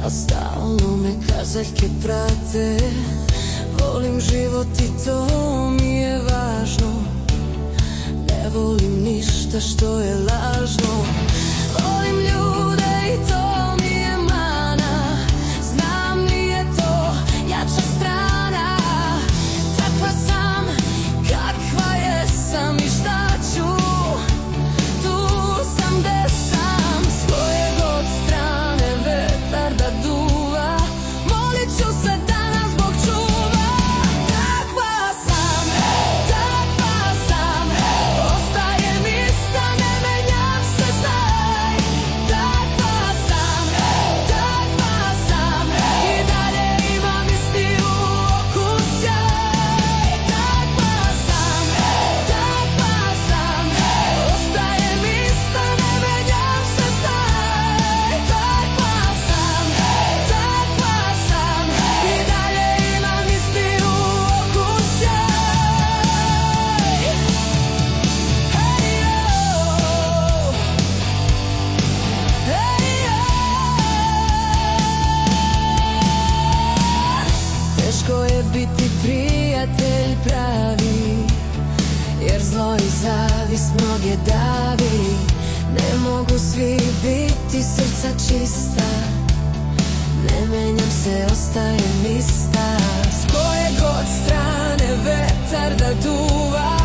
a stalno me kazaljke prate. Volim život i to mi je važno, ne volim ništa što je lažno. Volim ljude i to mi je mana, znam nije to jača strana. Takva sam, kakva jesam i šta ću, tu sam gde sam. S koje god strane vetar da duva, molit ću se da nas Bog čuva. Takva sam, ostajem ista, ne menjam se, znaj. Takva sam, i dalje imam isti okusjaj. Takva sam, ostajem ista, ne menjam se, znaj. Takva sam, i dalje imam isti okusjaj. Teško je biti prijatelj pravi, jer zlo i zavist mnoge davi. Ne mogu svi biti srca čista, ne menjam se, ostajem ista. S koje god strane vetar da duva,